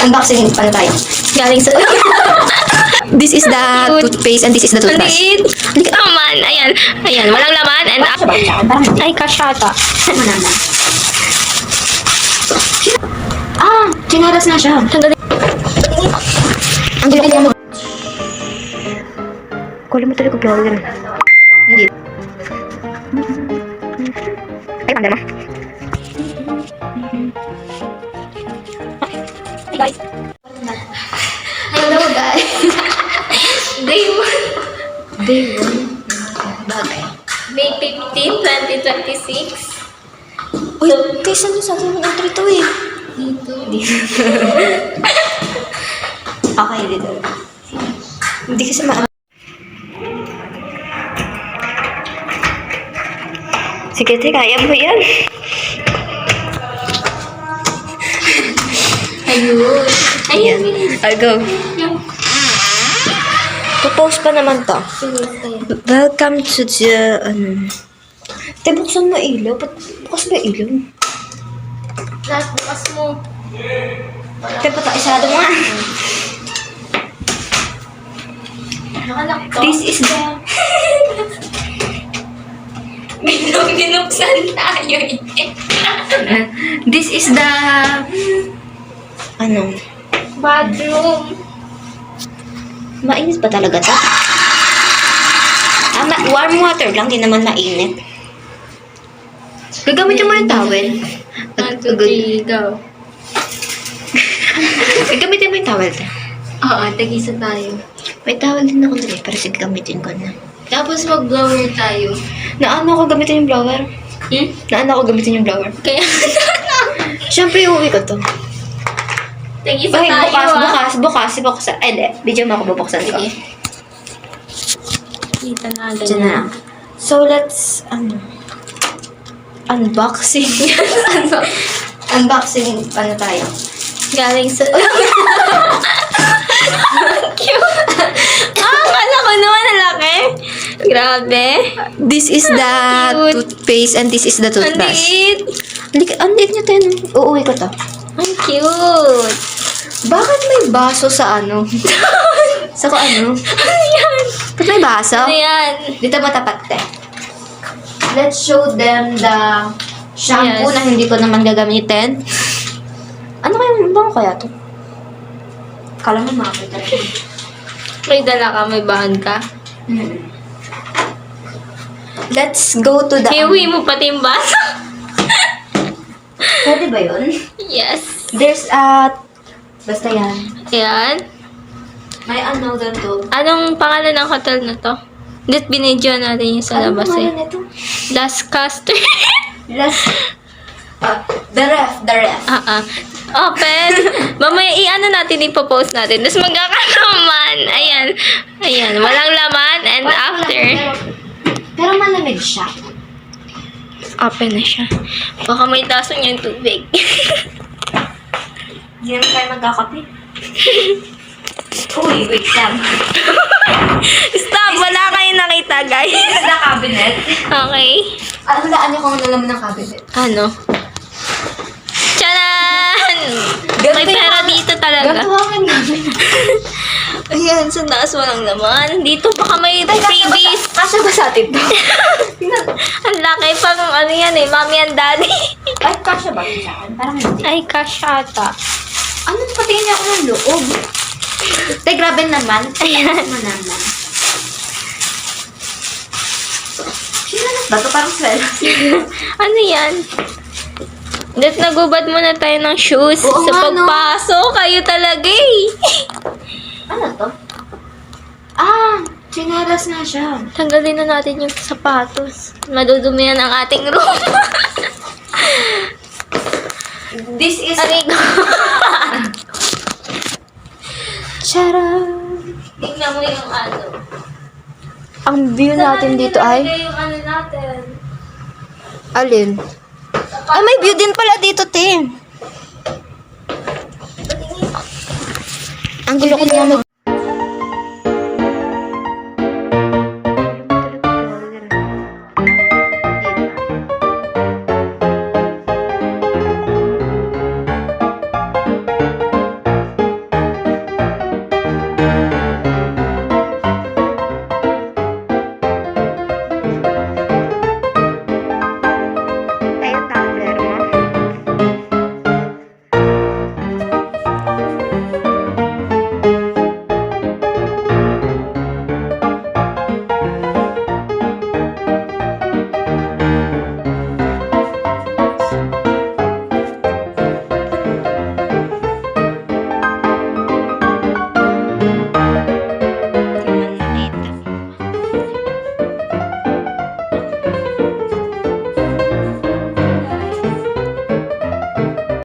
Unboxing pala tayo. Galing sa... This is the toothpaste and this is the toothbrush. Maliit. Naman. Ayan. Ayan. Walang laman. And ay, kasyata. Ah, chinaras na siya. Sandali. Ang gulo ko mo. Kulo mo talaga vlogger. Hindi. Ay, panda mo. Hey guys. Hello guys. Day 1. Day 1. Bagay. May 15, 2026. Uy, kaysa nyo sa akin mag-entry to eh. Dito. Okay, dito. Hindi kasi Sige, kaya mo yan. Ayun. Ayun. I'll go. Post pa naman to. Welcome to the, Te, buksan mo ilaw. Bukas ba ilaw? Last bukas mo. Te, isado mo nga. Nakalak to. This is the... Binuksan tayo eh. This is the... Ano? Bathroom. Mainit pa talaga to? Warm water lang, di naman mainit. Gagamitin mo yung towel. 1, 2, 3, go. Gagamitin mo yung towel. Oo, tagisa tayo. May towel din ako dali, pero sige gamitin ko na. Tapos mag-blower tayo. Naano ako gamitin yung blower? Naano ako gamitin yung blower? Kaya Siyempre, uuwi ko to. tagisa Ay, tayo bukas. Ay, hindi. Video mo ako bubuksan ko. Sige. Kita na agad. Diyan na. So, let's, unboxing. Unboxing, tayo? Galing sa... Cute! Akala ko naman ang laki. Grabe. This is the Cute. toothpaste and this is the Ang toothbrush. liit. Ang liit niya tayo. Uuwi ko to. Ang cute. Bakit may baso sa ano? Sa ko ano? Ano yan? Ba't may baso? Ano yan? Dito matapat te. Let's show them the shampoo Yes. na hindi ko naman gagamitin. Ano bang kaya to? Kala mo makakita. May dala ka, may bahan ka. Let's go to the... Hiwi mo pati yung baso. Pwede ba yun? Yes. There's basta yan. Ayan. May ano doon to. Anong pangalan ng hotel na to? Dit binidyo natin yung sa Ano labas pangalan eh. nito? Last Caster. The ref. Open. Mamaya i-ano natin, ipopost natin. Tapos magkakalaman. Ayan. Walang laman. And after, Pero malamig siya. open na siya. Baka may taso niya yung tubig. Hindi naman tayo magkakape. Uy, wait lang. Stop! Wala kayong nakita, guys. This is the cabinet. Okay. Hulaan niyo kung ano naman ng cabinet. Ano? Tcharan! May pera dito talaga. Ganito ang namin. Ayan, sa taas walang laman. Dito baka may freebies. Kasya ba sa atin to? Ang laki pang ano yan eh, mommy and daddy. Ay, kasya ba sa akin? Parang hindi. Ay, kasyata. Ano, patingin niya ako ng loob. Te, grabe naman. Ayan. Ano naman? Sinalas ba ito? Parang swelo. Ano yan? Dahil nagubad muna tayo ng shoes. Oo Sa nga, no? pagpasok, kayo talaga eh. Ano to? Sinalas na siya. Tanggalin na natin yung sapatos. Madudumi na ang ating room. This is... Aray ko. Charan! Tingnan mo yung ano. Ang view natin dito ay... yung ano natin. Alin? Ay, may view din pala dito, Tim. Ang gulo ko niya